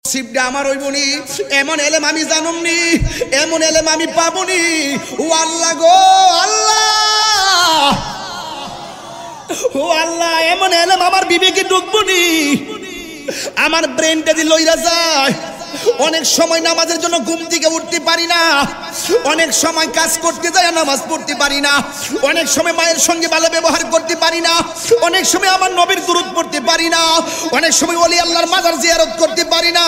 নসিবটা আমার হইবনি, এমন এলেম আমি জানুমনি, এমন এলেম আমি পাবনি। ও আল্লাহ গো আল্লাহ, ও আল্লাহ, এমন এলেম আমার বিবেকে ঢুকবনি, আমার ব্রেনটা দিয়ে লইরা যায়। অনেক সময় নামাজের জন্য ঘুম থেকে উঠতে পারি না, অনেক সময় কাজ করতে যায় নামাজ পড়তে পারি না, অনেক সময় মায়ের সঙ্গে ভালো ব্যবহার করতে পারি না, অনেক সময় আমার নবীর দুরূদ পড়তে পারি না, অনেক সময় ওলি আল্লাহর মাজার জিয়ারত করতে পারি না।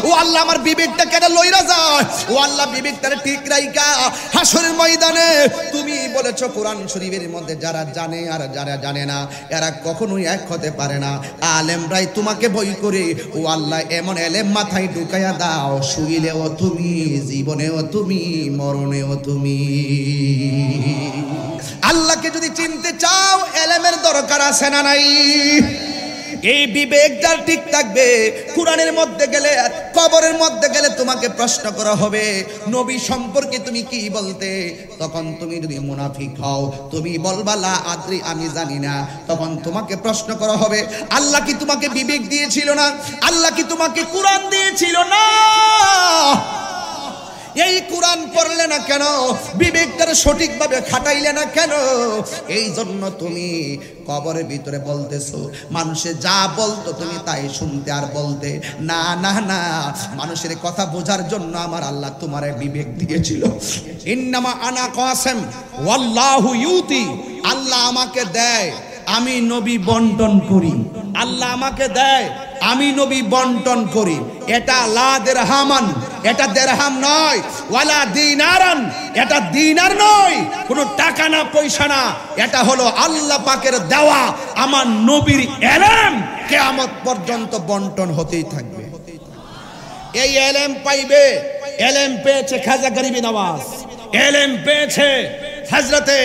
ও আল্লাহ, আমার বিবেকটা কেন লইরা যায়? ও আল্লাহ, বিবেকটারে ঠিক রাইখা হাসরের ময়দানে তুমি বলেছো কোরআন শরীফের মধ্যে যারা জানে আর যারা জানে না এরা কখনোই এক হতে পারে না। আলেমরাই তোমাকে ভয় করে। ও আল্লাহ, এমন এলেম মাথায় ঢুকাইয়া দাও, শুইলেও তুমি, জীবনেও তুমি, মরণেও তুমি। আল্লাহকে যদি চিনতে চাও এলেমের দরকার আছে না নাই? এই বিবেকটা ঠিক থাকবে। কোরআনের মধ্যে গেলে, কবরের মধ্যে গেলে তোমাকে প্রশ্ন করা হবে নবী সম্পর্কে তুমি কি বলতে। তখন তুমি যদি মুনাফিক হও, তুমি বলবা লা আদ্রি, আমি জানি না। তখন তোমাকে প্রশ্ন করা হবে আল্লাহ কি তোমাকে বিবেক দিয়েছিল না? আল্লাহ কি তোমাকে কোরআন দিয়েছিল না? এই কোরআন পড়লে না কেন? বিবেকটার সঠিকভাবে খাটাইলে না কেন? এই জন্য তুমি কবরের ভিতরে বলতেছো মানুষে যা বলতো তুমি তাই শুনতে আর বলতে। না না না, মানুষের কথা বোঝার জন্য আমার আল্লাহ তোমারে বিবেক দিয়েছিল। ইন্নামা আনা কাসেম ওয়াল্লাহু ইউতি, আল্লাহ আমাকে দেয়, আমি নবী বন্টন করি। আল্লাহ আমাকে দেয়, আমি নবী বন্টন করি। এটা লা দিরহামান, এটা দিরহাম নয়, ওয়ালা দিনারান, এটা দিনার নয়, কোনো টাকা না পয়সা না, এটা হলো আল্লাহ পাকের দেওয়া আমার নবীর এলেম, কিয়ামত পর্যন্ত বন্টন হতেই থাকবে। এই এলেম পাইবে। এলেম পেয়েছে খাজা গরিব নওয়াজ, এলেম পেয়েছে হযরতে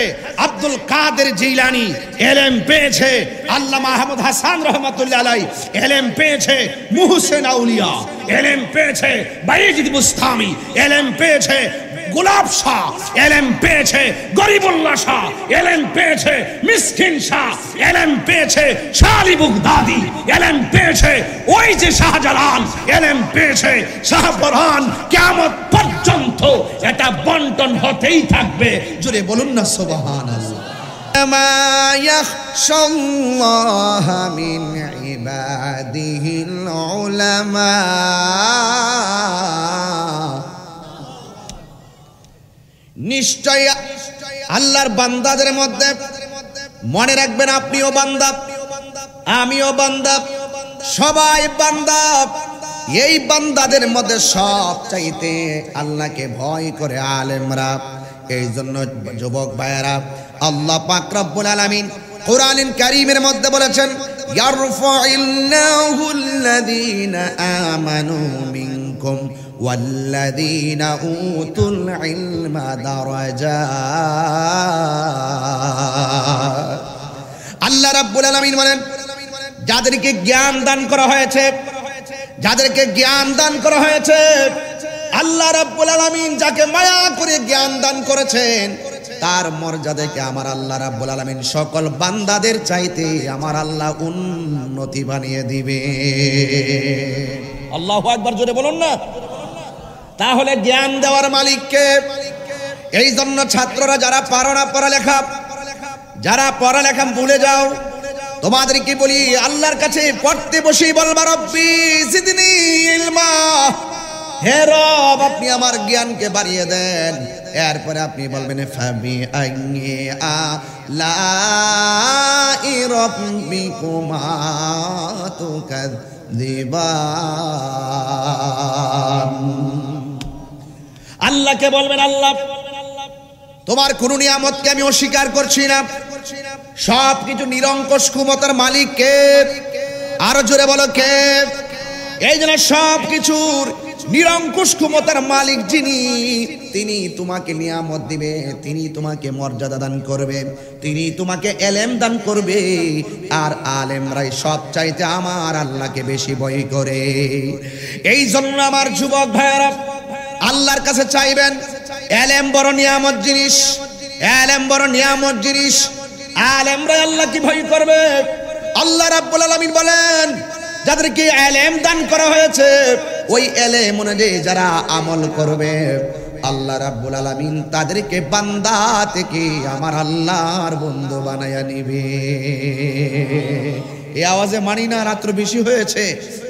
আব্দুল কাদের জিলানী, এলেম পেয়েছে আল্লামা আহমদ হাসান রহমাতুল্লাহ আলাইহি, এলেম পেয়েছে মুহসিন আউলিয়া, এলেম পেয়েছে বাইজিদ বুস্তামি, এলেম পেয়েছে গোলাপ শাহ, এলেম পেয়েছে গরিবুল্লাহ শাহ, এলেম পেয়েছে মিসকিন শাহ, এলেম পেয়েছে শাহ আলী বুগদাদি, এলেম পেয়েছে ওই যে শাহজালাল, এলেম পেয়েছে শাহপরান। কিয়ামত পর্যন্ত এটা বন্টন হতেই থাকবে। জোরে বলুন না সুবহানাল্লাহ। মা ইয়াখশাল্লাহ মিন ইবাদিহিল উলামা। নিশ্চয় আল্লাহর বান্দাদের মধ্যে, মনে রাখবেন আপনিও বান্দা, আমিও বান্দা, সবাই বান্দা। এই বান্দাদের মধ্যে সব চাইতে আল্লাহকে ভয় করে আলেমরা। এই জন্য যুবক ভাইয়েরা, আল্লাহ পাক রব্বুল আলামিন কোরআনুল কারীমের মধ্যে বলেছেন ইয়ারফাউল্লাহুল্লাযীনা আমানু মিনকুম ওয়াল্লাযীনা উতুল ইলমা দারাজাত। আল্লাহ রাব্বুল আলামিন বলেন যাদেরকে জ্ঞান দান করা হয়েছে, যাদেরকে জ্ঞান দান করা হয়েছে, আল্লাহ রাব্বুল আলামিন যাকে মায়া করে জ্ঞান দান করেছেন তার মর্যাদাকে আমার আল্লাহ রাব্বুল আলামিন সকল বান্দাদের চাইতে আমার আল্লাহ উন্নতি বানিয়ে দিবে। আল্লাহু আকবার, জোরে বলুন না। তাহলে জ্ঞান দেওয়ার মালিক কে? এই জন্য ছাত্ররা যারা পারো না পড়ালেখা, যারা পড়ালেখা ভুলে যাও, তোমাদেরকে বলি আল্লাহর কাছে পড়তে বসে বলবা রব্বি জিদনি ইলমা, হে রব আপনি আমার জ্ঞানকে বাড়িয়ে দেন। এরপরে আপনি বলবেন ফাবি আইনি আলাই রাব্বিকুমা তুকাযিবান। আল্লাহকে বলবেন আল্লাহ তোমার কোন নিয়ামতকে আমি অস্বীকার করছি না, সবকিছু নিরঙ্কুশ ক্ষমতার মালিক কে? আরো জোরে বলো কে? এই জন্য সবকিছুর নিরঙ্কুশ ক্ষমতার মালিক যিনি, তিনি তোমাকে নিয়ামত দিবে, তিনি তোমাকে মর্যাদা দান করবে, তিনি তোমাকে এলেম দান করবে। আর আলেমরাই সব চাইতে আমার আল্লাহকে বেশি ভয় করে। এই জন্য আমার যুবক ভাইয়েরা আল্লাহর কাছে চাইবেন, এলেম বড় নিয়ামত জিনিস, এলেম বড় নিয়ামত জিনিস। আলেমরা আল্লাহকে ভয় করবে। আল্লাহ রাব্বুল আলামিন বলেন যাদেরকে ইলম দান করা হয়েছে ওই এলেম অনুযায়ী যারা আমল করবে আল্লাহ রাব্বুল আলামিন তাদেরকে বান্দা থেকে আমার আল্লাহর বন্ধু বানায়া নিবে। এই আওয়াজে মানি না, রাত্র বেশি হয়েছে,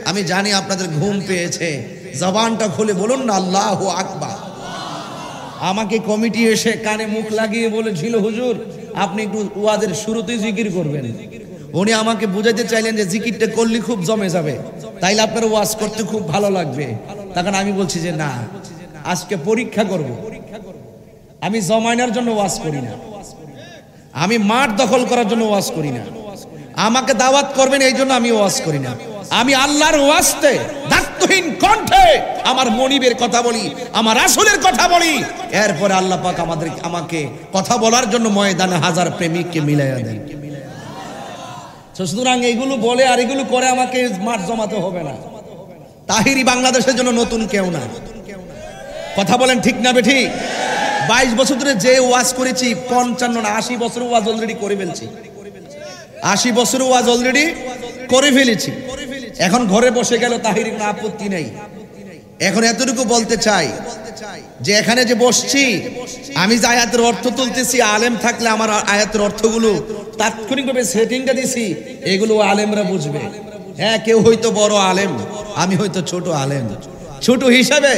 আমি জানি আপনাদের ঘুম পেয়েছে, জবানটা খুলে বলুন না আল্লাহু আকবার। আমাকে কমিটি এসে কানে মুখ লাগিয়ে বলেছিল, হুজুর আপনি একটু ওয়াজের শুরুতেই জিকির করবেন। উনি আমাকে বুঝাইতে চাইলেন যে জিকিরটা করলে খুব জমে যাবে, তাইলে আপনার ওয়াজ করতে খুব ভালো লাগবে। তখন আমি বলছি যে না, আজকে পরীক্ষা করব। আমি জমাইনার জন্য ওয়াজ করি না, আমি মাঠ দখল করার জন্য ওয়াজ করি না, আমাকে দাওয়াত করবেন এই জন্য আমি ওয়াজ করি না। আমি আল্লাহর ওয়াস্তে দায়িত্বহীন কণ্ঠে আমার মনিবের কথা বলি, আমার রাসূলের কথা বলি, এরপরে আল্লাহ পাক আমাকে কথা বলার জন্য ময়দানে হাজার প্রেমিককে মিলাইয়া দেন। সুতরাং এইগুলো বলে আর এগুলো করে আমাকে মাঠ জমাতে হবে না। তাহিরি বাংলাদেশের জন্য নতুন কেউ না, কথা বলেন ঠিক না বেঠিক? 22 বছর ধরে যে ওয়াজ করেছি, 55 না 80 বছর ওয়াজ অলরেডি করে ফেলছি, 80 বছর ওয়াজ অলরেডি করে ফেলেছি। এখন ঘরে বসে গেল তাহিরি কোনো আপত্তি নেই। এখন এতটুকু বলতে চাই যে এখানে যে বসছি, আমি যে আয়াতের অর্থ তুলতেছি, আলেম থাকলে আমার আয়াতের অর্থগুলো তাৎক্ষণিকভাবে সেটিংটা দিছি, এগুলো আলেমরা বুঝবে। হ্যাঁ, কেউ হয়তো বড় আলেম, আমি হয়তো ছোট আলেম, ছোট হিসাবে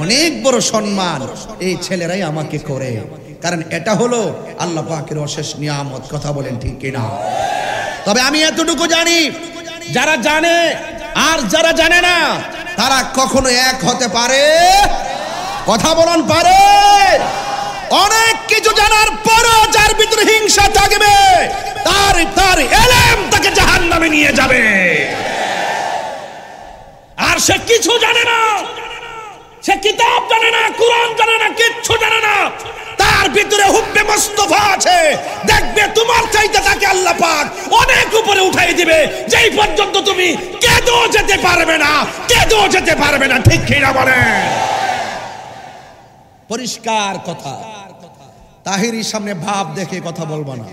অনেক বড় সম্মান এই ছেলেরাই আমাকে করে, কারণ এটা হলো আল্লাহ পাকের অশেষ নিয়ামত। কথা বলেন ঠিক কিনা? তবে আমি এতটুকু জানি, যারা জানে আর যারা জানে না তারা কখনো এক হতে পারে? কথা বলুন পারে? অনেক কিছু জানার পরও যার ভিতরে হিংসা থাকবে, তার ইলম তাকে জাহান্নামে নিয়ে যাবে। আর সে কিছু জানে না, সে কিতাব জানে না, কুরআন জানে না, কিচ্ছু জানে না, তার ভিতরে হুব্বে মুস্তাফা আছে। দেখবে তোমার চাইতে তাকে আল্লাহ পাক অনেক উপরে উঠাই দিবে, যেই পর্যন্ত তুমি কেঁদেও যেতে পারবে না, কেঁদেও যেতে পারবে না। ঠিক কিনা বলেন? পরিষ্কার কথা। তাহিরির সামনে ভাব দেখে কথা বলবো না।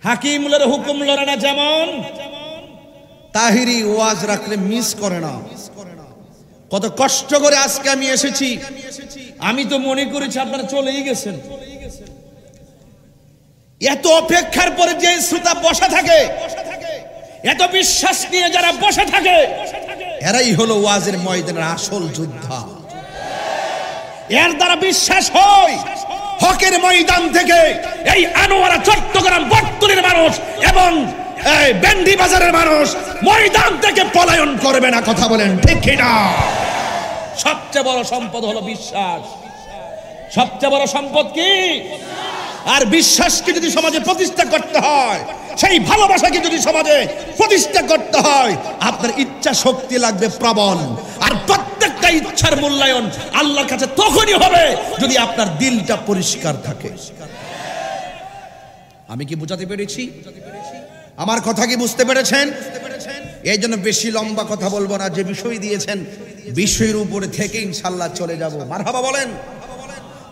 হাকিমুলের হুকুম লড়ে না, যেমন তাহিরি ওয়াজ রাখলে মিস করে না। কত কষ্ট করে আজকে আমি এসেছি, আমি তো মনে করেছি আপনারা চলেই গেছেন। এত অপেক্ষার পরে যে শ্রোতা বসে থাকে, এত বিশ্বাস নিয়ে যারা বসে থাকে, এরাই হলো ওয়াজের ময়দানের আসল যোদ্ধা। এর দ্বারা বিশ্বাস হয় হকের ময়দান থেকে এই আনোয়ারা, চট্টগ্রাম, বটতলীর মানুষ এবং বেন্ডি বাজারের মানুষ ময়দান থেকে পলায়ন করবে না। কথা বলেন ঠিক কিনা? সবচেয়ে বড় সম্পদ হলো বিশ্বাস। সবচেয়ে বড় সম্পদ কি? আর বিশ্বাসকে যদি সমাজে প্রতিষ্ঠা করতে হয়, সেই ভালোবাসাকে যদি সমাজে প্রতিষ্ঠা করতে হয়, আপনার ইচ্ছা শক্তি লাগবে প্রবল। আর প্রত্যেকটা ইচ্ছার মূল্যায়ন আল্লাহর কাছে তখনই হবে যদি আপনার দিলটা পরিষ্কার থাকে। আমি কি বুঝাতে পেরেছি? আমার কথা কি বুঝতে পেরেছেন? এই জন্য বেশি লম্বা কথা বলবো না। যে বিষয় দিয়েছেন বিষয়ের উপরে থেকে ইনশাল্লাহ চলে যাব। মারহাবা বলেন।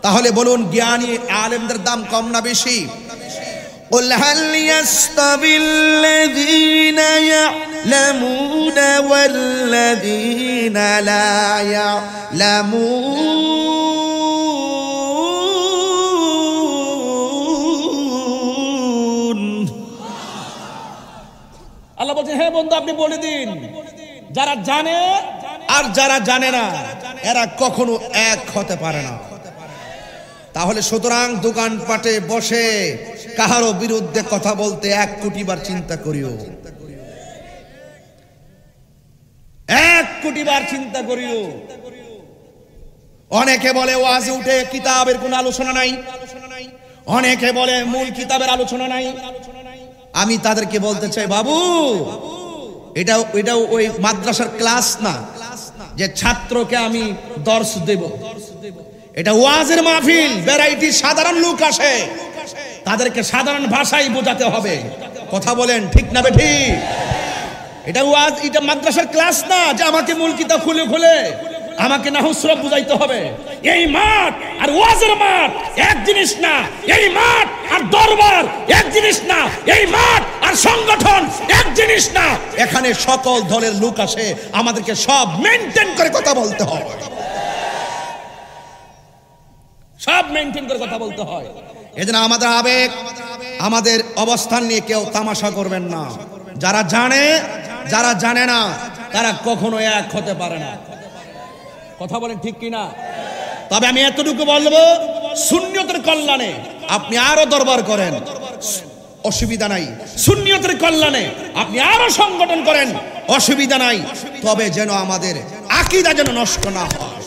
তাহলে বলুন, জ্ঞানী আলেমদের দাম কম না বেশি? قل هل يستوي الذين يعلمون والذين لا يعلمون? আল্লাহ বলছেন, হ্যাঁ বন্ধু আপনি বলে দিন, যারা জানে আর যারা জানে না এরা কখনো এক হতে পারে না। তাহলে সুতরাং দোকানপাটে বসে কাহারও বিরুদ্ধে কথা বলতে 1 কোটি বার চিন্তা করিও, 1 কোটি বার চিন্তা করিও। অনেকে বলে ওয়াজে উঠে কিতাবের কোনো আলোচনা নাই, অনেকে বলে মূল কিতাবের আলোচনা নাই। আমি তাদেরকে বলতে চাই, বাবু এটা ওই মাদ্রাসার ক্লাস না যে ছাত্রকে আমি দর্শ দেব। এটা ওয়াজের মাহফিল, ভ্যারাইটি সাধারণ লোক আসে, তাদেরকে সাধারণ ভাষায় বোঝাতে হবে। কথা বলেন ঠিক না বেঠিক? এটা ওয়াজ, এটা মাদ্রাসার ক্লাস না যে আমাকে মূল কিতাব খুলে খুলে আমাকে নাহু সরফ বুঝাইতে হবে। এই মাঠ আর ওয়াজের মাঠ এক জিনিস না, এই মাঠ আর দরবার এক জিনিস না, এই মাঠ আর আর সংগঠন এক জিনিস না, এখানে সকল দলের লোক আসে, আমাদেরকে সব মেইনটেইন করে কথা বলতে হয়, সব মেইনটেইন করে কথা বলতে হয়। এজন্য আমাদের আবেগ, আমাদের অবস্থান নিয়ে কেউ তামাশা করবেন না। যারা জানে, যারা জানে না, তারা কখনো এক হতে পারে না। কথা বলেন ঠিক কিনা? তবে আমি এতটুকু বলবো, সুন্নিয়তের কল্যাণে আপনি আরো দরবার করেন, অসুবিধা নাই। সুন্নিয়তের কল্যাণে আপনি আরো সংগঠন করেন, অসুবিধা নাই। তবে যেন আমাদের আকীদা যেন নষ্ট না হয়।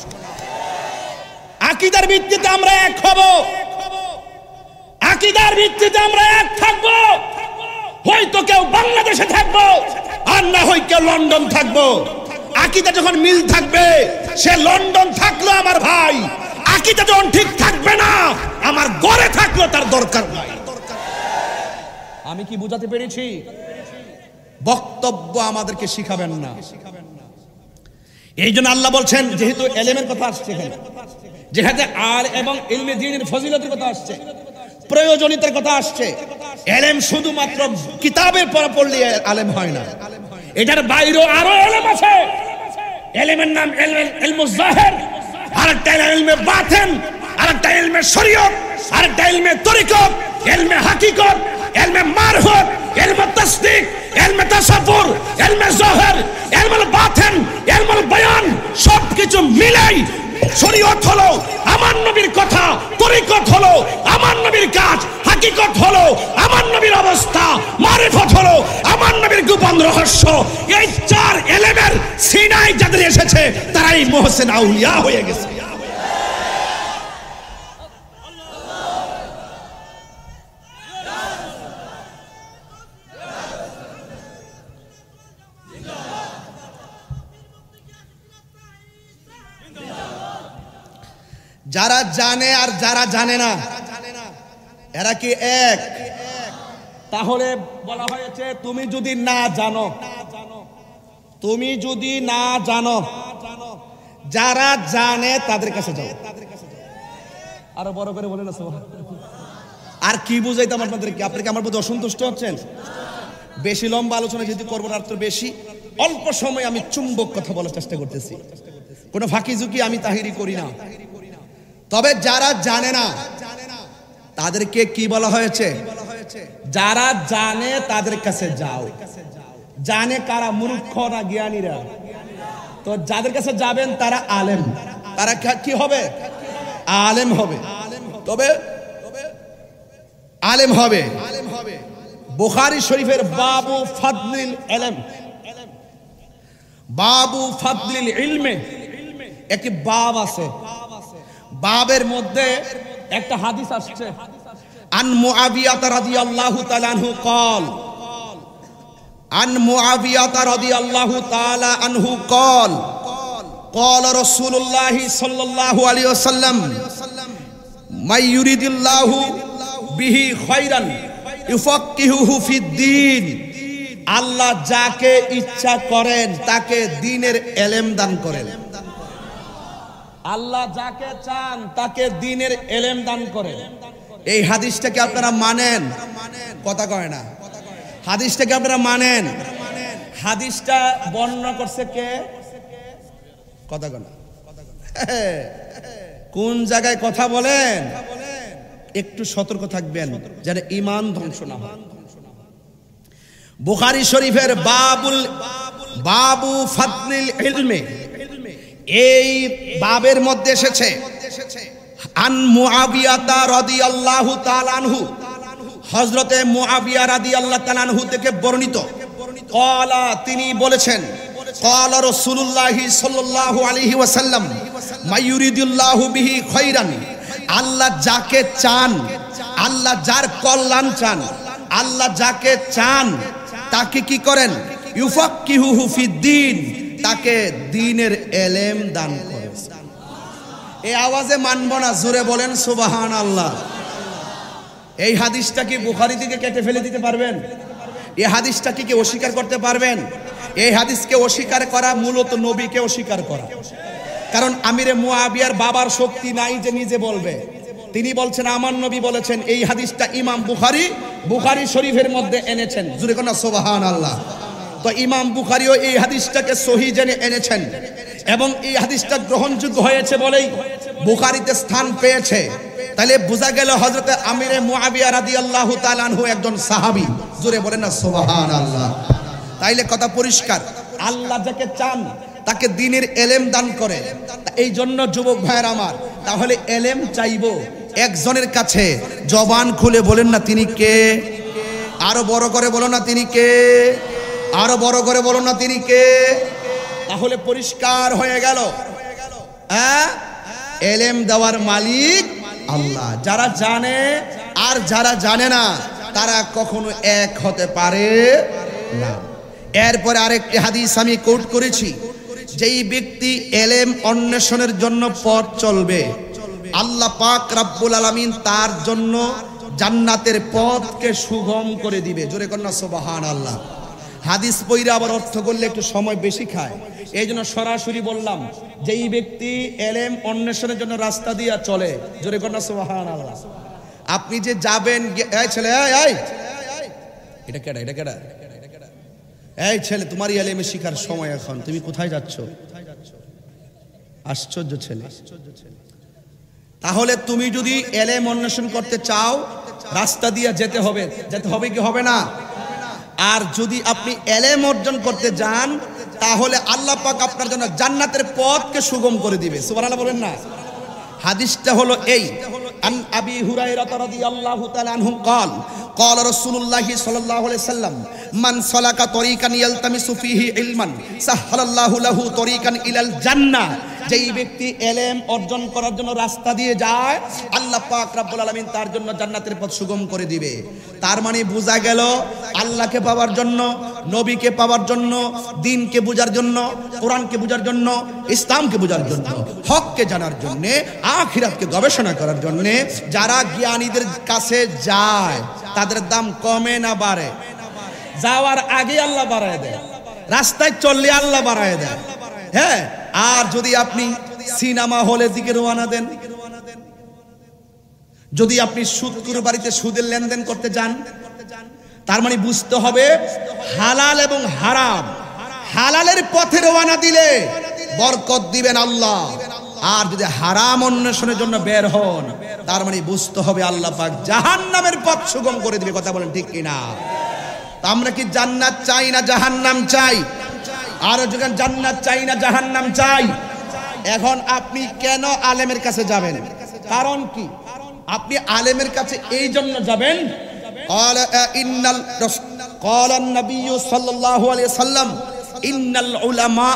আকীদার ভিত্তিতে আমরা এক হব, আকীদার ভিত্তিতে আমরা এক থাকবো। হয়তো কেউ বাংলাদেশে থাকবো, আর না হয় কেউ লন্ডন থাকবো। আকীদা যখন মিল থাকবে, সে লন্ডন থাকলো আমার ভাই, আকীদা যখন ঠিক থাকবে না, আমার ঘরে থাকলো তার দরকার নাই। আমি কি বুঝাতে পেরেছি? বক্তব্য আমাদেরকে শিখাবেন না। এই জন্য আল্লাহ বলছেন, যেহেতু এলেমের কথা আসছে এখানে, যেহেতু আর এবং ইলমে দ্বীনের ফজিলতের কথা আসছে, প্রয়োজনীয়তার কথা আসছে, এলেম শুধুমাত্র কিতাবের পড়া পড়লে আলেম হয় না, এটার বাইরেও আরো এলেম আছে। এলেমের নাম ইলমুজ যাহির, আরেকটা ইলমে বাতিন, আরেকটা ইলমে শরীয়ত, আরেকটা ইলমে তরিকত, ইলমে হাকিকত, ইলমে মারফত, ইলমে তাসদীক, ইলমে তাসাব্বুর, ইলমে যাহির, ইলমুল বাতিন, ইলমুল বয়ান, সবকিছু মিলাই শরীয়ত হলো আমার নবীর কথা, তরিকত হলো আমার নবীর কাজ, হাকিকত হলো আমার নবীর অবস্থা, মারিফত হলো আমার নবীর গোপন রহস্য। এই চার এলেমের সিনাই যাদের এসেছে, তারাই মুহসিন আউলিয়া হয়ে গেছে। যারা জানে আর যারা জানে না, এরা কি এক? তাহলে বলা হয়েছে, তুমি যদি না জানো, তুমি যদি না জানো, যারা জানে তাদের কাছে যাও। আরো বড় করে বলে না। আর কি বুঝাইতাম আপনাদেরকে? আপনি কি আমার প্রতি অসন্তুষ্ট হচ্ছেন? বেশি লম্বা আলোচনা যদি করবো না, তো বেশি অল্প সময় আমি চুম্বক কথা বলার চেষ্টা করতেছি, কোনো ফাঁকি ঝুঁকি আমি তাহিরি করি না। তবে যারা জানে না তাদেরকে কি বলা হয়েছে? যারা জানে তাদের কাছে যাও। জানে কারা? মূর্খ না জ্ঞানীরা? তো যাদের কাছে যাবেন তারা আলেম, তারা কি হবে? আলেম হবে। তবে আলেম হবে। বুখারী শরীফের বাবু ফাদলিল ইলম, বাবু ফাদলিল ইলমে একটি বাব আছে। বাবের মধ্যে একটা হাদিস আসছে, আন মুআবিয়া রাদিয়াল্লাহু তাআলা আনহু قال, আন মুআবিয়া রাদিয়াল্লাহু তাআলা আনহু قال, قال রাসূলুল্লাহ সাল্লাল্লাহু আলাইহি ওয়াসাল্লাম, মাই ইউরিদিল্লাহু বিহি খায়রান ইউফাক্কিহুহু ফিদ্দীন। আল্লাহ যাকে ইচ্ছা করেন তাকে দ্বীনের ইলম দান করেন। আল্লাহ যাকে চান তাকে দ্বীনের ইলম দান করেন। এই হাদিসটাকে আপনারা মানেন? কথা কয় না। হাদিসটাকে আপনারা মানেন? হাদিসটা বর্ণনা করছে কে? কথা কয় না। কোন জায়গায় কথা বলেন? একটু সতর্ক থাকবেন যেন ঈমান ধ্বংস না হয়। বুখারী শরীফের বাবু ফাদলিল ইলমে, এই বাবের মধ্যে এসেছে, আন মুআবিয়া রাদিয়াল্লাহু তাআলা আনহু, হযরতে মুআবিয়া রাদিয়াল্লাহু তাআলা আনহু থেকে বর্ণিত, ক্বালা, তিনি বলেছেন, ক্বালা রাসূলুল্লাহ সাল্লাল্লাহু আলাইহি ওয়াসাল্লাম, মা ইউরিদুল্লাহু বিহি খায়রান। আল্লাহ যাকে চান, আল্লাহ যার কল্যাণ চান, আল্লাহ যাকে চান তাকে কি করেন? ইউফাক্কিহুহু ফিদ্দীন, তাকে দ্বীনের ইলম দান করেন। এই আওয়াজে মানব না, জোরে বলেন সুবহানাল্লাহ। এই হাদিসটা কি বুখারী থেকে কেটে ফেলে দিতে পারবেন? এই হাদিসটাকে কি অস্বীকার করতে পারবেন? এই হাদিসকে অস্বীকার করা মূলত নবীকে অস্বীকার করা। কারণ আমিরে মুআবিয়ার বাবার শক্তি নাই যে নিজে বলবে। তিনি বলছেন আমার নবী বলেছেন। এই হাদিসটা ইমাম বুখারী বুখারী শরীফের মধ্যে এনেছেন। জোরে কোন সুবহানাল্লাহ। তো ইমাম বুখারীও এই হাদিসটাকে সহিহ জেনে এনেছেন এবং এই হাদিসটা গ্রহণযোগ্য হয়েছে বলেই বুখারীতে স্থান পেয়েছে। তাহলে বোঝা গেল হযরতে আমিরে মুআবিয়া রাদিয়াল্লাহু তাআলা আনহু একজন সাহাবী। জোরে বলেন না সুবহানাল্লাহ। তাইলে কথা পরিষ্কার, আল্লাহ যাকে চান তাকে দ্বীনের ইলম দান করে। এই জন্য যুবক ভাইয়ের আমার, তাহলে ইলম চাইবো একজনের কাছে, জবান খুলে বলেন না তিনি কে, আরো বড় করে বলো না তিনি কে, আরো বড় করে বলো না তিনি কে। তাহলে পরিষ্কার হয়ে গেল, হ্যাঁ, ইলম দেওয়ার মালিক আল্লাহ। যারা জানে আর যারা জানে না তারা কখনো এক হতে পারে না। এরপরে আরেকটি হাদিস আমি কোট করেছি, যেই ব্যক্তি ইলম অন্বেষণের জন্য পথ চলবে, আল্লাহ পাক রব্বুল আলামিন তার জন্য জান্নাতের পথকে সুগম করে দিবে। জোরে কন্যা সুবহানাল্লাহ। হাদিস পড়ে আবার অর্থ করলে একটু সময় বেশি খায়, এই জন্য সরাসরি বললাম, যেই ব্যক্তি ইলম অন্বেষণের জন্য রাস্তা দিয়ে চলে, জোরে কন্যা সুবহানাল্লাহ। আপনি যে যাবেন, এই ছেলে, এই এটা কেডা, এটা কেডা, এই ছেলে, তোমার ইলম শিখার সময় এখন, তুমি কোথায় যাচ্ছ? আশ্চর্য ছেলে। তাহলে তুমি যদি ইলম অন্বেষণ করতে চাও, রাস্তা দিয়ে যেতে হবে, যেতে হবে কি হবে না? আর যদি আপনি ইলম অর্জন করতে যান, তাহলে আল্লাহ পাক আপনার জন্য জান্নাতের পথকে সুগম করে দিবে। সুবহানাল্লাহ বলেন না। হাদিসটা হলো এই, আন আবি হুরায়রা রাদিয়াল্লাহু তাআলা আনহু قال قال رسول الله صلى الله عليه وسلم من سلك طريقا يلتمس فيه علما سهل الله له طريقا الى الجنه। যেই ব্যক্তি ইলম অর্জন করার জন্য রাস্তা দিয়ে যায়, আল্লাহ পাক রব্বুল আলামিন তার জন্য জান্নাতের পথ সুগম করে দিবে। তার মানে বোঝা গেল, আল্লাহকে পাওয়ার জন্য, নবীকে পাওয়ার জন্য, দ্বীনকে বোঝার জন্য, কোরআনকে বোঝার জন্য, ইসলামকে বোঝার জন্য, হককে জানার জন্য, আখিরাতকে গবেষণা করার জন্য যারা জ্ঞানীদের কাছে যায়, তাদের দাম কমে না বাড়ে? যাওয়ার আগে আল্লাহ বাড়ায় দেয়, রাস্তায় চললে আল্লাহ বাড়ায় দেয়। হ্যাঁ, আর যদি আপনি সিনেমা হলের দিকে রওনা দেন, যদি আপনি সুদখোর বাড়িতে সুদের লেনদেন করতে যান, তার মানে বুঝতে হবে হালাল এবং হারাম। হালালের পথে রওনা দিলে বরকত দিবেন আল্লাহ, আর যদি হারাম অন্বেষণের জন্য বের হন, তার মানে বুঝতে হবে আল্লাহ পাক জাহান্নামের পথ সুগম করে দিবে। কথা বলেন ঠিক কিনা? আমরা কি জান্নাত চাই না জাহান্নাম চাই? আর যখন জান্নাত চাই না জাহান্নাম চাই, এখন আপনি কেন আলেমের কাছে যাবেন? কারণ কি? আপনি আলেমের কাছে এই জন্য যাবেন, ক্বালা নবী সাল্লাল্লাহু আলাইহি সাল্লাম ইন্নাল উলামা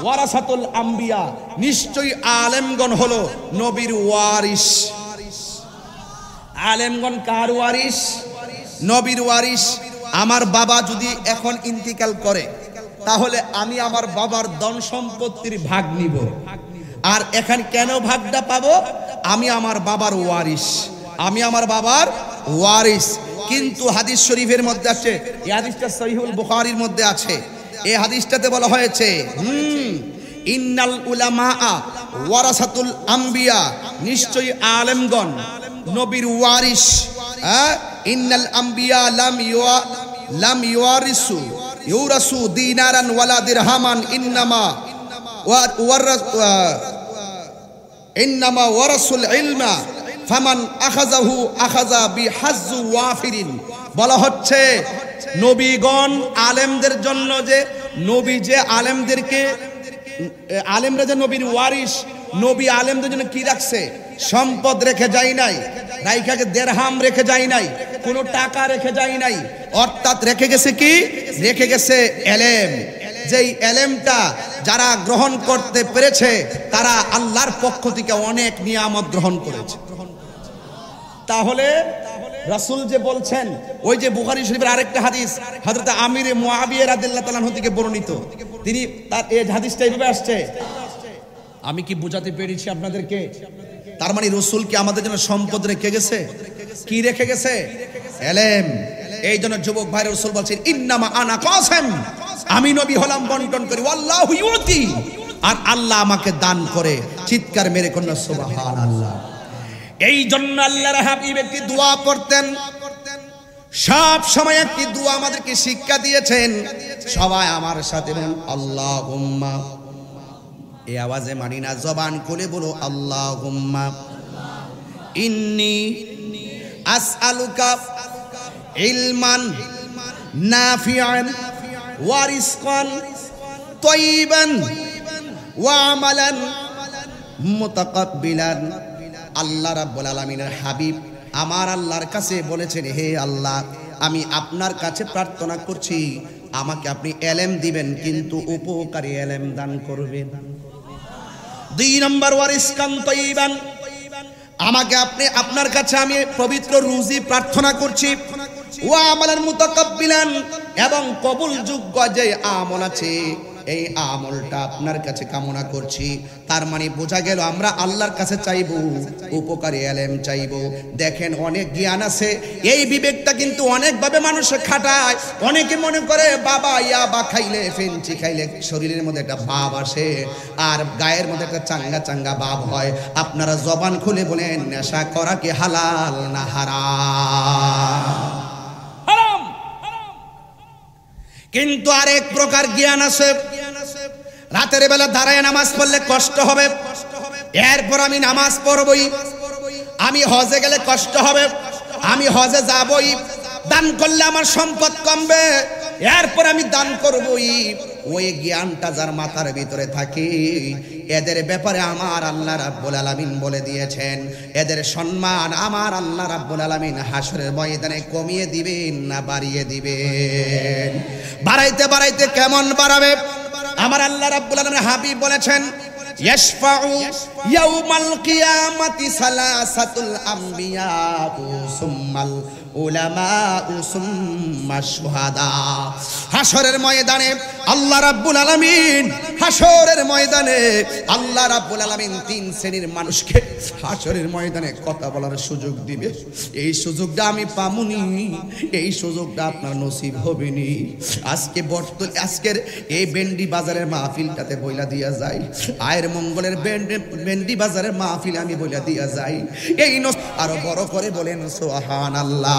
ওয়ারাসাতুল আম্বিয়া, নিশ্চয়ই আলেমগণ হলো নবীর ওয়ারিস। আলেমগণ কার ওয়ারিস? নবীর ওয়ারিস। আমার বাবা যদি এখন ইন্তিকাল করে, তাহলে আমি আমার বাবার ধন সম্পত্তির ভাগ নিব। আর এখানে কেন ভাগটা পাবো? আমি আমার বাবার ওয়ারিস, আমি আমার বাবার ওয়ারিস। কিন্তু হাদিস শরীফের মধ্যে আছে, এই হাদিসটা সহিহুল বুখারীর মধ্যে আছে, এই হাদিসটাতে বলা হয়েছে ইন্নাল উলামা ওয়ারাসাতুল আম্বিয়া, নিশ্চয়ই আলেমগণ নবীর ওয়ারিস। ইন্নাল আম্বিয়া লাম ইউয়ারিসু ইউরাসু দিনারান ওয়ালা দিরহামান ইন্নামা ওয়ারাসুল ইলমা ফামান আখাযাহু আখাযা বিহাজ্জু ওয়াফিরিন। বলা হচ্ছে নবীগণ আলেমদের জন্য, যে নবী যে আলেমদেরকে, আলেমরা যে নবীর ওয়ারিস, নবী আলেমদের জন্য কি রাখছে? সম্পদ রেখে যায় নাই, রাইখাকে দেরহাম রেখে যায় নাই, কোনো টাকা রেখে যায় নাই, অর্থাৎ রেখে গেছে কি? রেখে গেছে এলেম। যেই এলেমটা যারা গ্রহণ করতে পেরেছে, তারা আল্লাহর পক্ষ থেকে অনেক নিয়ামত গ্রহণ করেছে। তাহলে রাসূল যে বলছেন, ওই যে বুখারী শরীফের আরেকটা হাদিস, হযরত আমিরে মুআবিয়া রাদিয়াল্লাহু তাআলা আনহু থেকে বর্ণিত, তিনি তার এই হাদিসটা এইভাবে আসছে, আমি কি বোঝাতে পেরেছি আপনাদেরকে? তার মানে রাসূল কি আমাদের জন্য সম্পদ রেখে গেছে? কি রেখে গেছে? এলেম। এই জন্য যুবক ভাই, রাসূল বলছেন ইন্নামা আনা কাসিম, আমি নবী হলাম বন্টন করি, ওয়াল্লাহু ইউতি, আর আল্লাহ আমাকে দান করে। চিৎকার মেরে কন্যা সুবহানাল্লাহ। এই জন্য আল্লাহর হাবিব একটি দোয়া পড়তেন, সব সময় একটি দোয়া আমাদেরকে শিক্ষা দিয়েছেন। সবাই আমার সাথে বলুন আল্লাহুম্মা। এই আওয়াজে মানি না, জবান খুলে বলো আল্লাহুম্মা ইন্নী আসআলুকা ইলমান নাফিআন ওয়া রিজকান তাইয়িবান ওয়া আমালান মুতাকাব্বিলান। আল্লাহ রাব্বুল আলামিনের হাবিব আমার আল্লাহর কাছে বলেছেন, হে আল্লাহ, আমি আপনার কাছে প্রার্থনা করছি আমাকে আপনি এলেম দিবেন, কিন্তু উপকারী এলেম দান করবেন। 2 নম্বর ওয়া রিজকান তাইয়িবান, আমাকে আপনি আপনার কাছে আমি পবিত্র রুজি প্রার্থনা করছি। ওয়া আমালান মুতাকাব্বিলান, এবং কবুলযোগ্য যে আমল আছে এই আমলটা আপনার কাছে কামনা করছি। তার মানে বোঝা গেল আমরা আল্লাহর কাছে চাইবো উপকারী এলেম চাইবো। দেখেন অনেক জ্ঞান আছে, এই বিবেকটা কিন্তু অনেকভাবে মানুষ খাটায়। অনেকে মনে করে বাবা ইয়াবা খাইলে, ফেঞ্চি খাইলে শরীরের মধ্যে একটা ভাব আসে আর গায়ের মধ্যে একটা চাঙ্গা চাঙ্গা ভাব হয়। আপনারা জবান খুলে বলেন, নেশা করা কি হালাল না হারাম? কিন্তু আরেক প্রকার জ্ঞান আছে, রাতের বেলা দাঁড়ায় নামাজ পড়লে কষ্ট হবে, এরপর আমি নামাজ পড়বই। আমি হজে গেলে কষ্ট হবে, আমি হজে যাবই। দান করলে আমার সম্পদ কমবে, এরপর আমি দান করবই। ওই জ্ঞানটা যার মাথার ভিতরে থাকে, এদের ব্যাপারে আমার আল্লাহ রাব্বুল আলামিন বলে দিয়েছেন, এদের সম্মান আমার আল্লাহ রাব্বুল আলামিন হাসরের ময়দানে কমিয়ে দিবেন না বাড়িয়ে দিবেন। বাড়াইতে বাড়াইতে কেমন বাড়াবে? আমার আল্লাহ রাব্বুল আলামিন হাবিব বলেছেন, ইয়াশফাউ ইয়াউমাল কিয়ামাতি সালাসাতুল আম্বিয়া সুম্মাল উলামা সুম্মা শুহাদা। হাসরের ময়দানে আল্লাহ রাব্বুল আলামিন, হাসরের ময়দানে আল্লাহ রাব্বুল আলামিন 3 শ্রেণীর মানুষকে হাসরের ময়দানে কথা বলার সুযোগ দিবে। এই সুযোগটা আমি পামুনি, এই সুযোগটা আপনার নসিব হবেনি। আজকের এই বেন্ডি বাজারের মাহফিলটাতে বইলা দিয়া যায়, আয়ের মঙ্গলের বেন্ডি বাজারের মাহফিল আমি বইলা দিয়া যাই। এই আরো বড় করে বলেন সুবহানাল্লাহ।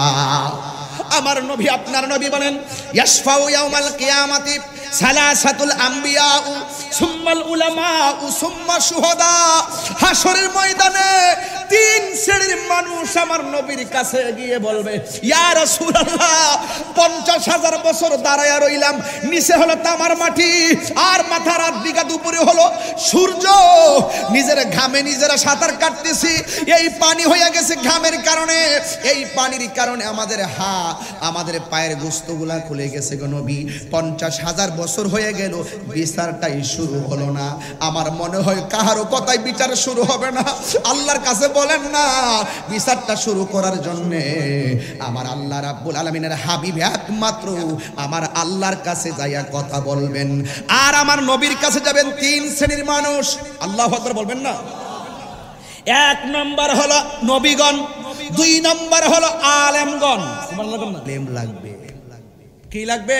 আমার নবী, আপনার নবী বলেন, ইয়াশফাউ ইয়াউমাল কিয়ামাতি সালাসাতুল আম্বিয়া সুম্মাল উলামা সুম্মা শুহাদা। হাসরের ময়দানে 3 শ্রেণীর মানুষ আমার নবীর কাছে গিয়ে বলবে, ইয়া রাসূলুল্লাহ, 50,000 বছর দাঁড়ায়া রইলাম, নিচে হলো তামার মাটি আর মাথার দিকে উপরে হলো সূর্য, নিজের ঘামে নিজেরা সাঁতার কাটতেছি, এই পানি হয়ে গেছে ঘামের কারণে, এই পানির কারণে আমাদের পায়ের গোস্তগুলা খুলে গেছে গো নবী। 50,000 বছর হয়ে গেল, বিচারটাই শুরু হলো না। আমার মনে হয় কাহারও কথাই বিচার শুরু হবে না। আল্লাহর কাছে বলেন না, বিচারটা শুরু করার জন্য আমার আল্লাহ রাব্বুল আলামিনের হাবিব একমাত্র আমার আল্লাহর কাছে যাইয়া কথা বলবেন, আর আমার নবীর কাছে যাবেন 3 শ্রেণীর মানুষ। আল্লাহু আকবার বলবেন না? 1 নম্বর হলো নবীগণ, 2 নম্বর হলো আলেমগণ। এলেম লাগবে, কি লাগবে?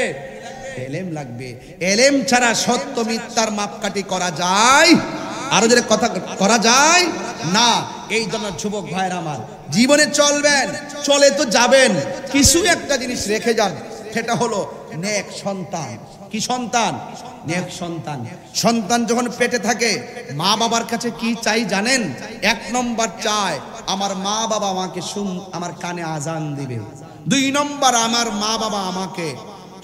এলেম লাগবে। এলেম ছাড়া সত্য মিথ্যার মাপকাঠি করা যায়? আরো যদি কথা করা যায় না। এই জন্য যুবক ভাইরা আমার, জীবনে চলবেন, চলে তো যাবেন, কিছু একটা জিনিস রেখে যান, সেটা হলো নেক সন্তান। কি সন্তান? নেক সন্তান। সন্তান যখন পেটে থাকে মা বাবার কাছে কি চাই জানেন? 1 নম্বর চায় আমার মা বাবা আমাকে আমার কানে আজান দিবে। 2 নম্বর আমার মা বাবা আমাকে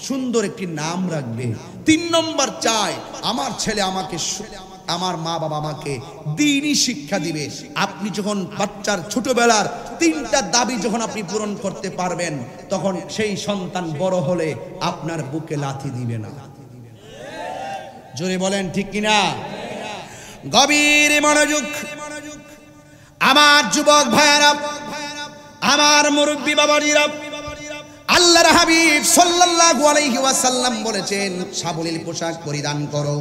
সুন্দর একটি নাম রাখবে। 3 নম্বর চায় আমার ছেলে আমাকে, আমার মা বাবা আমাকে দ্বীনি শিক্ষা দিবে। আপনি যখন বাচ্চার ছোটবেলার 3টা দাবি যখন আপনি পূরণ করতে পারবেন, তখন সেই সন্তান বড় হলে আপনার বুকে লাথি দিবে না। জোরে বলেন ঠিক কিনা? গভীর মনোযোগ আমার যুবক ভাইয়েরা, আমার মুরব্বী বাবাজিরা, আল্লাহর হাবিব সাল্লাল্লাহু আলাইহি ওয়াসাল্লাম বলেছেন, সাবলীল পোশাক পরিধান করো,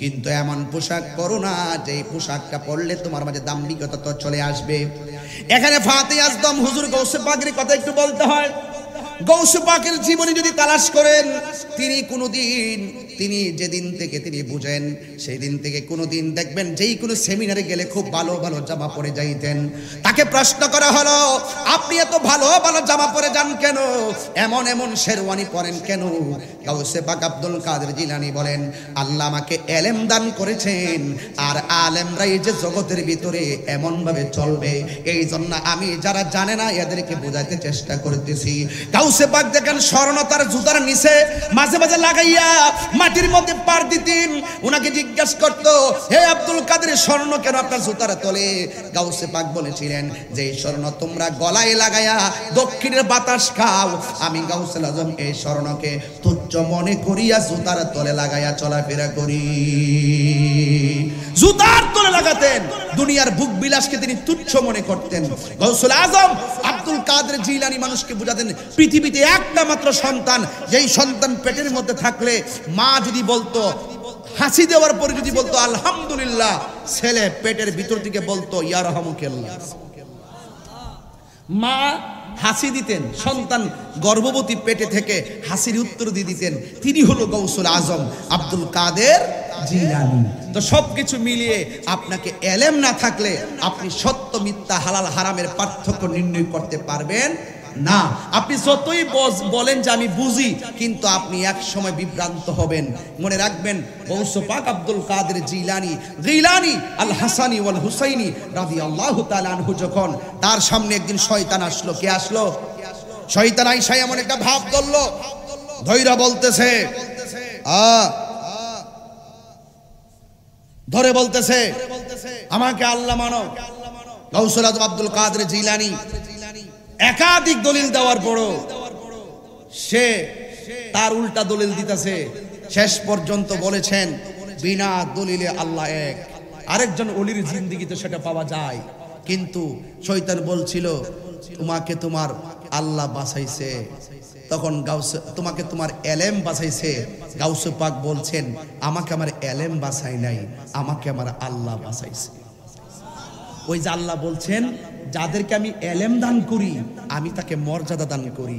কিন্তু এমন পোশাক পরো না যে পোশাকটা পরলে তোমার মাঝে দাম্ভিকতা তো চলে আসবে। এখানে ফাতে আজম হুজুর গৌসে পাকের কথা একটু বলতে হয়। গৌসে পাকের জীবনী যদি তালাশ করেন, তিনি কোনোদিন তিনি যেদিন থেকে তিনি বুঝেন সেই দিন থেকে কোনো দিন দেখবেন যেই কোনো সেমিনারে গেলে খুব ভালো ভালো জামা পরে যাইতেন। তাকে প্রশ্ন করা হলো, আপনি এত ভালো ভালো জামা পরে যান কেন, এমন এমন শেরওয়ানি পরেন কেন? গাউসে পাক আব্দুল কাদের জিলানী বলেন, আল্লাহ আমাকে এলেম দান করেছেন, আর আলেমরা এই যে জগতের ভিতরে এমন ভাবে চলবে, এই জন্য আমি যারা জানে না এদেরকে বোঝাতে চেষ্টা করতেছি। গাউসে পাক দেখেন স্বর্ণ তার জুতার নিচে মাঝে মাঝে লাগাইয়া মাটির মধ্যে পার দিতেন। ওনাকে জিজ্ঞাসা করতো, হে আব্দুল কাদের, স্বর্ণ কেন আপনার জুতার তলে? গাউসে পাক বলেছিলেন যে এই স্বর্ণ তোমরা গলায় লাগাইয়া দক্ষিণের বাতাস খাও, আমি গাউসুল আজম এই স্বর্ণকে তুচ্ছ মনে করিয়া জুতার তলে লাগাইয়া চলাফেরা করি। জুতার তলে লাগাতেন, দুনিয়ার ভোগ বিলাসকে তিনি তুচ্ছ মনে করতেন। গাউসুল আজম আব্দুল কাদের জিলানী মানুষকে বুঝাতেন, পৃথিবীতে একটা মাত্র সন্তান, যেই সন্তান পেটের মধ্যে থাকলে মা যদি বলতো, হাসি দেওয়ার পরে যদি বলতো আলহামদুলিল্লাহ, ছেলে পেটের ভিতর থেকে বলতো ইয়া রাহমুকাল্লাহ। মা হাসি দিতেন, সন্তান গর্ভবতী পেটে থেকে হাসির উত্তর দিয়ে দিতেন। তিনি হলো গাউসুল আজম আব্দুল কাদের জিলানী। তো সবকিছু মিলিয়ে আপনাকে এলেম না থাকলে আপনি সত্য মিথ্যা হালাল হারামের পার্থক্য নির্ণয় করতে পারবেন না। আপনি যতই বলেন যে আমি বুঝি, কিন্তু আপনি এক সময় বিভ্রান্ত হবেন। মনে রাখবেন, গৌসে পাক আব্দুল কাদের জিলানী আল হাসানি ওয়াল হুসাইনি রাদিয়াল্লাহু তাআলা আনহু যখন তার সামনে একদিন শয়তান আসলো। কে আসলো? শয়তান আইসা এমন একটা ভাব ধরলো, ধৈরা বলতেছে ধরে বলতেছে আমাকে আল্লাহ মানো। গাউসুল আজম আব্দুল কাদের জিলানী একাধিক দলিল দেওয়ার পরও সে তার উল্টা দলিল দিতেছে। শেষ পর্যন্ত বলেছেন বিনা দলিলে আল্লাহ এক। আরেকজন ওলির জিন্দেগিতে সেটা পাওয়া যায়, কিন্তু শয়তান বলছিল তোমাকে তোমার আল্লাহ বাঁচাইছে, তখন গাউসে তোমাকে তোমার এলেম বাঁচাইছে। গাউসে পাক বলছেন আমাকে আমার এলেম বাঁচাই নাই, আমাকে আমার আল্লাহ বাঁচাইছে। ওই যে আল্লাহ বলছেন যাদেরকে আমি এলেম দান করি আমি তাকে মর্যাদা দান করি।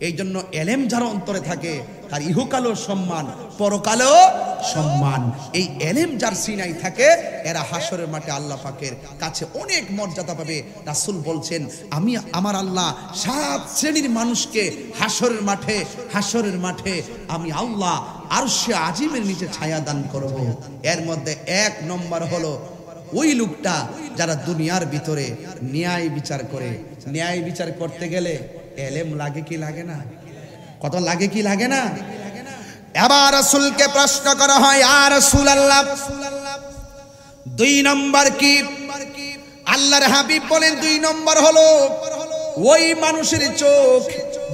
এই জন্য এলেম যার অন্তরে থাকে তার ইহকালও সম্মান, পরকালেও সম্মান। এই এলেম যার সিনাই থাকে এরা হাসরের মাঠে আল্লাহ পাকের কাছে অনেক মর্যাদা পাবে। রাসূল বলছেন আমি আমার আল্লাহ 7 শ্রেণীর মানুষকে হাসরের মাঠে আমি আল্লাহ আরশে আজিমের নিচে ছায়া দান করব। এর মধ্যে 1 নম্বর হলো ওই লোকটা যারা দুনিয়ার ভিতরে ন্যায় বিচার করে। ন্যায় বিচার করতে গেলে এলেম লাগে কি লাগে না? কত লাগে কি লাগে না? এবার রাসূলকে প্রশ্ন করা হয়, ইয়া রাসূলুল্লাহ 2 নম্বর কি? আল্লাহর হাবিব বলেন 2 নম্বর হলো ওই মানুষের চোখ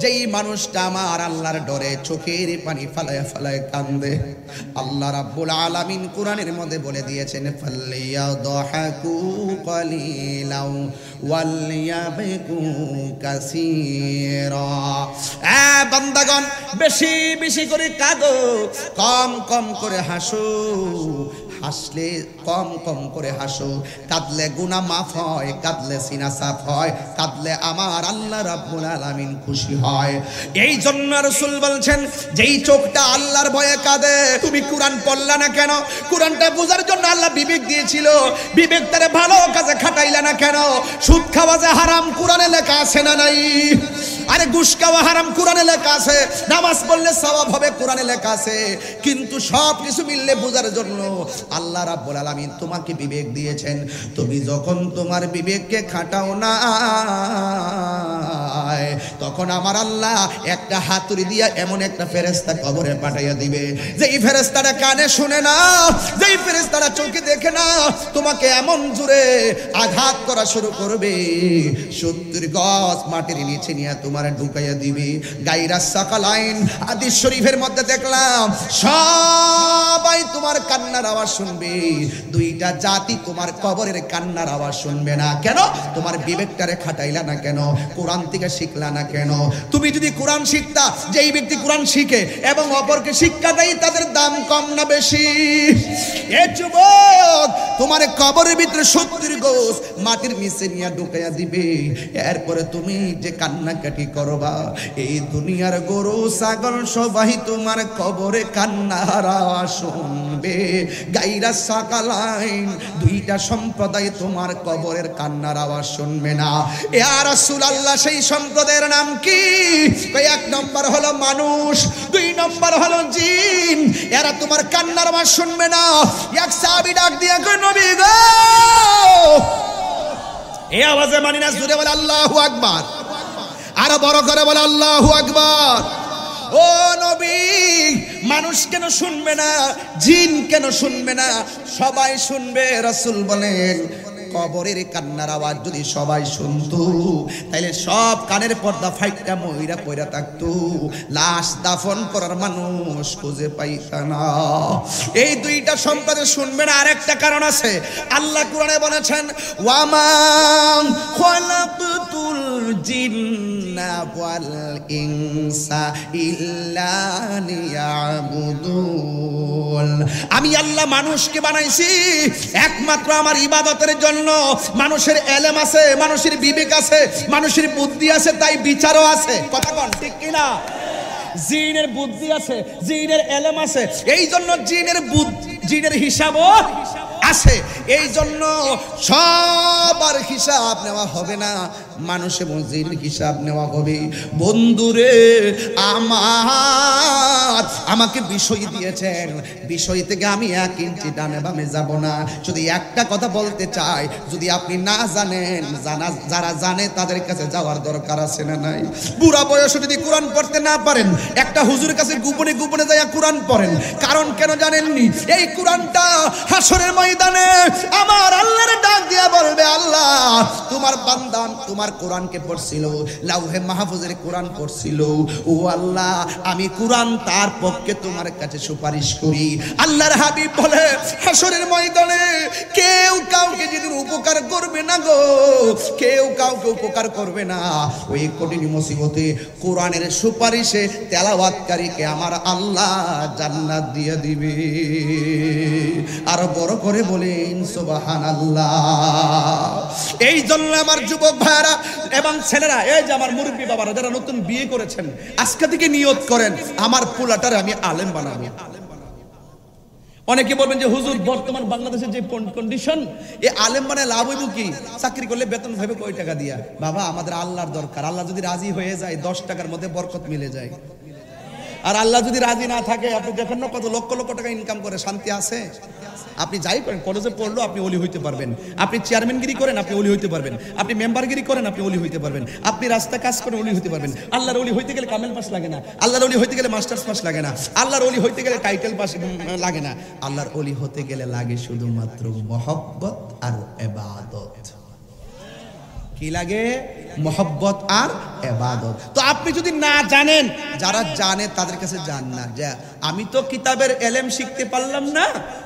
যেই মানুষটা আমার আল্লাহর ডরে চোখের পানি ফালায় ফালায় কান্দে। আল্লাহ রাব্বুল আলামিন কোরআনের মধ্যে বলে দিয়েছেন ফালিয়াদহাকু কালিলাও ওয়ালিয়াবকু কাসীরা। বান্দাগণ বেশি বেশি করে কাঁদো, কম কম করে হাসো। হাসলে কম কম করে হাসো, কাঁদলে গুনাহ মাফ হয়, কাঁদলে সিনা সাফ হয়, কাঁদলে আমার আল্লাহ রাব্বুল আলামিন খুশি হয়। এই জন্য রাসূল বলছেন যেই চোখটা আল্লাহর ভয়ে কাঁদে, তুমি কোরআন পড়লা না কেন? কোরআনটা বোঝার জন্য আল্লাহ বিবেক দিয়েছিল, বিবেকটারে ভালো কাজে খাটাইলা না কেন? সুদ খাওয়া যে হারাম কোরআনে লেখা আছে না নাই? আরে ঘুষ খাওয়া হারাম কোরআনে লেখা আছে, নামাজ পড়লে সওয়াব হবে কোরআনে লেখা আছে। কিন্তু সব কিছু মিললে বোঝার জন্য আল্লাহ রাব্বুল আলামিন তোমাকে বিবেক দিয়েছেন। তুমি যখন তোমার বিবেককে খাটাও না, তখন আমার আল্লাহ একটা হাতুড়ি দিয়া এমন একটা ফেরেশতা কবরে পাঠাইয়া দিবে, যেই ফেরেশতাটা কানে শুনে না, যেই ফেরেশতাটা চোখে দেখে না, তোমাকে এমন জোরে আঘাত করা শুরু করবে 70 গজ মাটির নিচে নিয়ে তোমার ঢুকাইয়া দিবে। গায়রা সাকালাইন হাদিস শরীফের মধ্যে দেখলাম সবাই তোমার কান্নার আওয়াজ শুনবে, 2টা জাতি তোমার কবরের কান্নার আওয়াজ শুনবে না। কেন? তোমার বিবেকটারে খাটাইলা না কেন? কোরআন থেকে শিখলা না কেন? তুমি যদি কোরআন শিখতা, যেই ব্যক্তি কোরআন শিখে এবং অপরকে শিক্ষা দেয় তাদের দাম কম না বেশি? এ যুবক তোমার কবরের ভিতরে 70 গোস মাটির নিচে নিয়ে ঢুকাইয়া দিবে। এরপরে তুমি যে কান্নাকাটি করবা, এই দুনিয়ার গরু ছাগল সবাই তোমার কবরে কান্নার আওয়াজ শুনবে। গাইরা সাকালাইন, দুইটা সম্প্রদায় তোমার কবরের কান্নার আওয়াজ শুনবে না। ইয়া রাসূলুল্লাহ, সেই সম্প্রদায়ের নাম কি? এক নম্বর হলো মানুষ, 2 নম্বর হলো জিন। এরা তোমার কান্নার আওয়াজ শুনবে না। এক সাহাবী ডাক দিয়া কয়, নবী গো, এই আওয়াজে মানি না। জোরে বলে আল্লাহু আকবার, আরো বড় করে বলে আল্লাহু আকবার। ও নবী, মানুষ কেন শুনবে না, জিন কেন শুনবে না? সবাই শুনবে। রাসূল বলেন, কবরের কান্নার আওয়াজ যদি সবাই শুনতো, তাইলে সব কানের পর্দা ফাইটটা মইরা পইরা থাকতো, লাশ দাফন করার মানুষ খুঁজে পাইতা না। এই দুইটা সম্প্রদায় শুনবে না। আরেকটা কারণ আছে। আল্লাহ কোরআনে বলেছেন, ওয়ামা খালাকতুল জিন্না ওয়াল ইনসা ইল্লা লিয়াবুদুন। আমি আল্লাহ মানুষকে বানাইছি একমাত্র আমার ইবাদতের জন্য। মানুষের এলেম আছে, মানুষের বিবেক আছে, মানুষের বুদ্ধি আছে, তাই বিচারও আছে। কথা কোন ঠিক কিনা? জিনের বুদ্ধি আছে, জিনের এলেম আছে, এই জন্য জিনের হিসাবও আছে। এই জন্য সবার হিসাব নেওয়া হবে না, মানুষ এবং জিনের হিসাব নেওয়া হবে। বন্ধুরে আমাকে বিষয় দিয়েছেন, বিষয় থেকে আমি 1 ইঞ্চি ডানে বামে যাব না। যদি একটা কথা বলতে চাই, যদি আপনি না জানেন, যারা জানে তাদের কাছে যাওয়ার দরকার আছে না নাই? বুড়া বয়সে যদি কোরআন পড়তে না পারেন, একটা হুজুরের কাছে গোপনে গোপনে যাইয়া কোরআন পড়েন। কারণ কেন জানেননি? এই কোরআনটা হাসরের ময়দানে আমার আল্লাহর ডাক দিয়া বলবে, আল্লাহ তোমার বান্দা তোমার কোরআনকে পড়ছিল, লাউহে মাহফুজের কোরআন পড়ছিল, ও আল্লাহ আমি কোরআন তার পক্ষে তোমার কাছে সুপারিশ করি। আল্লাহর হাবিব বলে, হাসরের ময়দানে কেউ কাউকে যেদিন উপকার করবে না গো, কেউ কাউকে উপকার করবে না, ওই কঠিন মুসিবতে কোরআনের সুপারিশে তেলাওয়াতকারীকে আমার আল্লাহ জান্নাত দিয়ে দিবে। আর বড় করে বলেন সুবহানাল্লাহ। এই জন্য আমার যুবক ভাইরা এবং ছেলেরা, এই যে আমার মুরব্বী বাবারা যারা নতুন বিয়ে করেছেন, আজকে থেকে নিয়ত করেন আমার পোলাটারে আমি আলেম বানাবো। অনেকে বলবেন যে হুজুর বর্তমান বাংলাদেশের যে কন্ডিশন, এই আলেম বানায় লাভ হইব কি? চাকরি করলে বেতন ভাবে কয় টাকা দিয়া? বাবা আমাদের আল্লাহর দরকার। আল্লাহ যদি রাজি হয়ে যায় 10 টাকার মধ্যে বরকত মিলে যায়। আর আল্লাহ যদি রাজি না থাকে, আপনি দেখেন না কত লক্ষ লক্ষ টাকা ইনকাম করে, শান্তি আছে? আপনি যাই করেন, কলেজে পড়লো আপনি ওলি হইতে পারবেন, আপনি চেয়ারম্যানগিরি করেন আপনি ওলি হইতে পারবেন, আপনি মেম্বারগিরি করেন আপনি ওলি হইতে পারবেন, আপনি রাস্তা কাজ করেন ওলি হইতে পারবেন। আল্লাহর ওলি হইতে গেলে কামেল পাস লাগে না, আল্লাহর ওলি হইতে গেলে মাস্টার্স পাস লাগে না, আল্লাহর ওলি হইতে গেলে টাইটেল পাস লাগে না। আল্লাহর ওলি হতে গেলে লাগে শুধুমাত্র মহব্বত আর ইবাদত। কি লাগে? মহব্বত আর ইবাদত। তো আপনি যদি না জানেন, যারা জানে তাদের কাছে যান না, যে আমি তো কিতাবের এলেম শিখতে পারলাম না,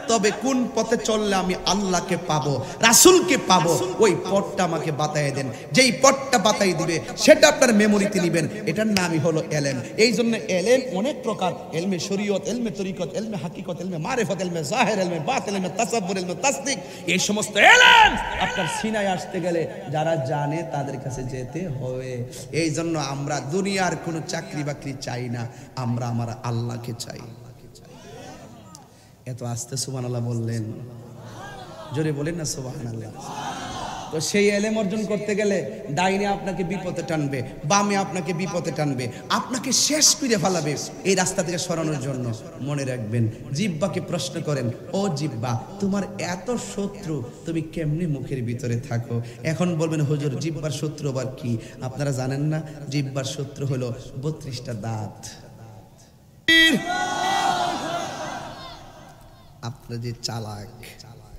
তবে কোন পথে চললে আমি আল্লাহকে পাবো, রাসূলকে পাবো, ওই পথটা আমাকে বাতায় দেন। যেই পথটা বাতাই দিবে সেটা আপনার মেমোরিতে নেবেন, এটার নামই হলো এলেম। এই জন্য এলেম অনেক প্রকার, এলমে শরীয়ত, এলমে তরিকত, এলমে হাকিকত, এলমে মারিফত, এলমে জাহির, এলমে বাতিন, এলমে তাসাব্বুর, এলমে তাসদিক। এই সমস্ত এলেম আপনার সিনায় আসতে গেলে যারা জানে তাদের কাছে যেতে হবে। এই জন্য আমরা দুনিয়ার কোনো চাকরি বাকরি চাই না, আমরা আমার আল্লাহকে চাই। এত আস্তে সুবহানাল্লাহ বললেন, জোরে বলেন না সুবহানাল্লাহ। তো সেই এলেম অর্জন করতে গেলে ডাইনে আপনাকে বিপদে টানবে, বামে আপনাকে বিপদে টানবে, আপনাকে শেষ করে ফেলাবে। এই রাস্তা থেকে সরানোর জন্য মনে রাখবেন, জিহ্বাকে প্রশ্ন করেন, ও জিহ্বা তোমার এত শত্রু, তুমি কেমনি মুখের ভিতরে থাকো? এখন বলবেন হুজুর জিহ্বার শত্রু আবার কি? আপনারা জানেন না, জিহ্বার শত্রু হলো 32টা দাঁত। আপনারা যে চালাক,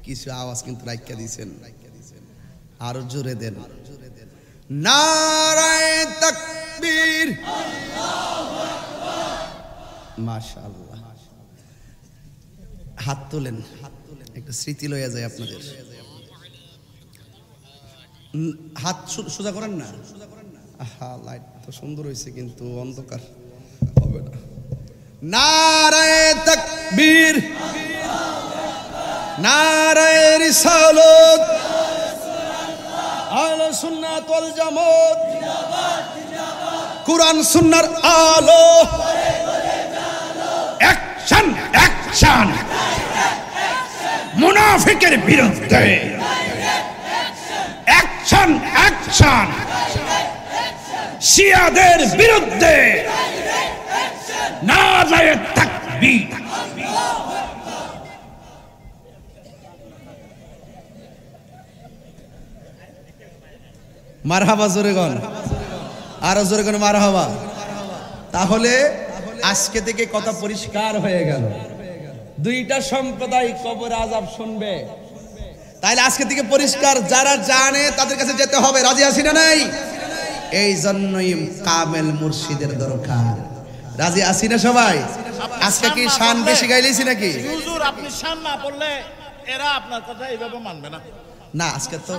কিছু আওয়াজ কিন্তু রাইখা দিয়েছেন, আরো জোরে দেন, নারায়ে তাকবীর, আল্লাহু আকবার, মাশাআল্লাহ। হাত তোলেন, একটা স্মৃতি লইয়া যায় আপনাদের। হাত সোজা করেন না। আহা, লাইট তো সুন্দর হয়েছে কিন্তু অন্ধকার হবে না। নারায়ে তাকবীর, নারায়ে রিসালাত, আহলে সুন্নাত ওয়াল জামাত, কুরআন সুন্নাহর আলো, অ্যাকশন অ্যাকশন মুনাফিকের বিরুদ্ধে, অ্যাকশন অ্যাকশন শিয়াদের বিরুদ্ধে, নারায়ে তাকবীর। মারহাবা জোরে গন, আরো জোরে গন মারহাবা। তাহলে আজকে থেকে কথা পরিষ্কার হয়ে গেল, দুইটা সম্প্রদায় কবর আযাব শুনবে। তাইলে আজকে থেকে পরিষ্কার, যারা জানে তাদের কাছে যেতে হবে। রাজি আছি না নাই? এই জন্যই কামেল মুর্শিদের দরকার। রাজি আছি না সবাই? আজকে কি শান বেশি গাইলেছি নাকি? হুজুর আপনি শান না পড়লে এরা আপনার কথা এইভাবে মানবে না। না, আজকে তো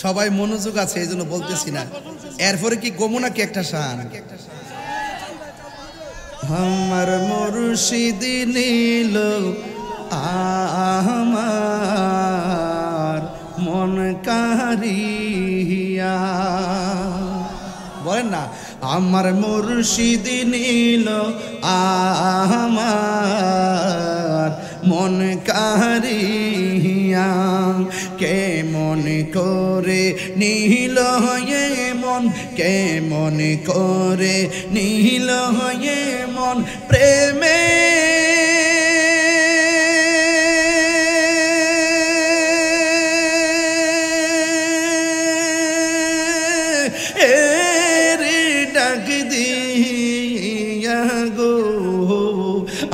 সবাই মনোযোগ আছে, এই জন্য বলতেছি না। এরপরে কি গমু নাকি একটা শান? আমার মুর্শিদ নীল আমার মন কারিয়া, বলেন না, আমার মুর্শিদ নীল আমার মন কারিয়া, কেমন করে নীল হয়ে মন, কেমন করে নীল হয়ে মন প্রেমে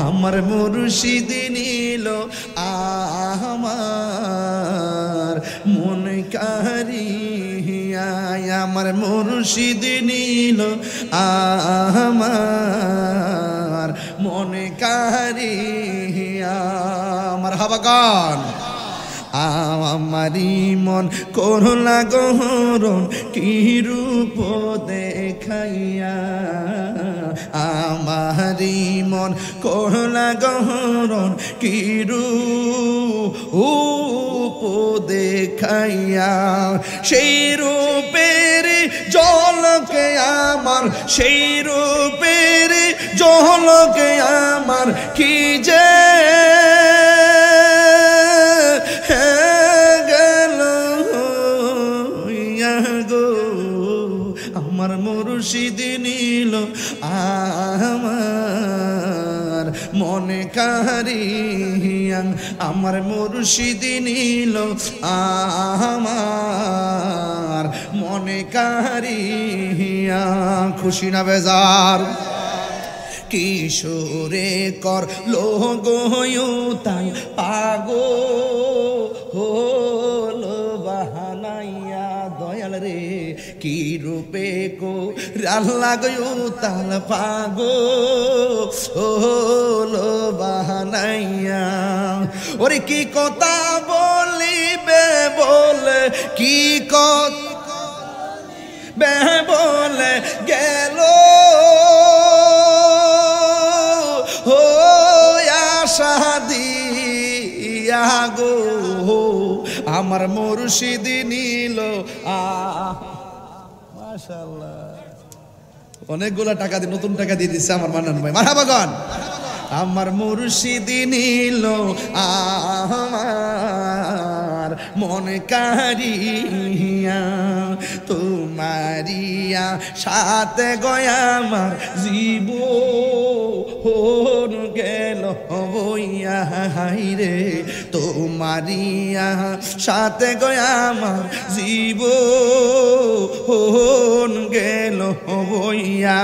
আমার মুর্শিদ নীল আমার মন কারিয়া, আমার মুর্শিদ নীল আমার মন কারিয়া। মারহাবা গান। আমারি মন করলা গহরণ কি রূপ দেখাইয়া, আমারি মন করলা গহরণ কি রূপ দেখাইয়া, সেই রূপের ঝলকে আমার, সেই রূপের ঝলকে আমার কি যে গেল আমার মুর্শিদ নীল আমার মনে কারিয়া, আমার মুর্শিদ নীল আমার মনে কারিয়া। খুশি না বেজার? কিশোরে কর লোগোয়ুতাল পাগো হলো বাহানাইয়া, দয়াল রে কি রূপে কো রাল্লা গয়ুতাল পাগো হলো বাহানাইয়া। ওরে কি কথা বলিবে বলে, কি কথা বলে গেল শাদিয়া গো, আমার মুর্শিদ নীল মাশাআল্লাহ। অনেকগুলা টাকা দিয়ে, নতুন টাকা দিয়ে দিচ্ছে আমার মান্নান ভাই। মারহাবা গান। আমার মুর্শিদ নীল আমার মন কারিয়া, তোমারিয়া সাথে গয়া আমার জীবন গেল বইয়া, হাইরে তোমারিয়া সাথে গয়া আমার জীবন গেল বইয়া।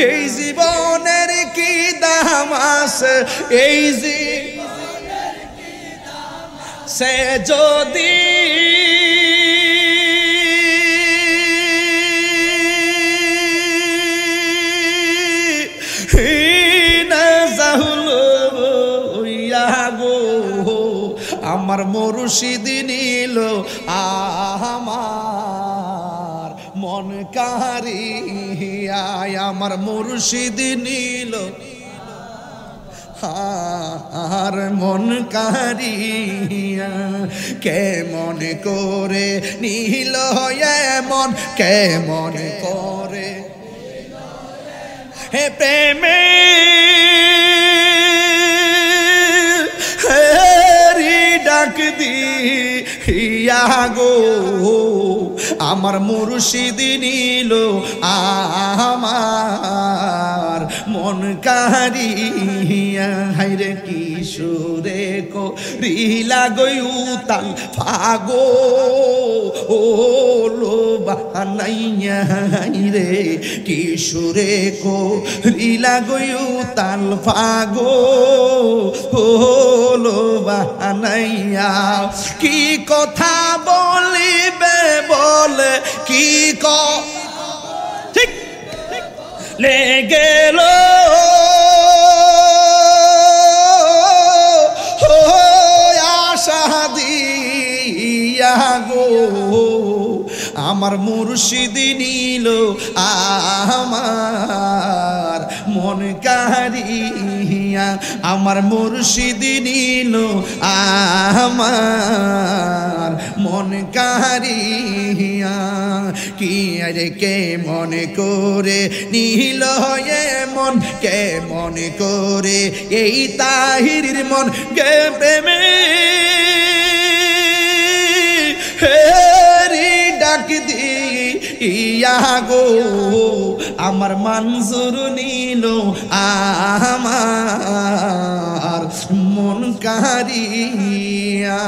এই জীবনের কি দাম আছে, এই জীবনের কি দাম সে যদি আমার মুর্শিদ নীল আমার মন কারিয়া, আমার মুর্শিদ নীল আর মন কারিয়া কেমন করে নীল এমন কেমন করে হে প্রেমে হেরি ডাক দিয়া গো আমার মুর্শিদ নিল আমার মন কারিয়া হাইরে কিশোরে কো রিলা গয়ুতাল ফাগো ও লো বানাইয়া হাইরে কিশোরে কো রিলা গয়ুতাল ফাগো ও লো বানাইয়া কি কথা বলিবে বলে কি ঠিক লেগে গেল আশা দিয়া গো আমার মুর্শিদ নিল আমার মন কারিয়া আমার মুর্শিদ নিল আমার মন কারিয়া কি আরে কে মনে করে নিল মন কে মনে করে এই তাহিরির মন কে প্রেমে হেরি ডাক দিয়া গো আমার মনজুর নিল আমার মন কারিয়া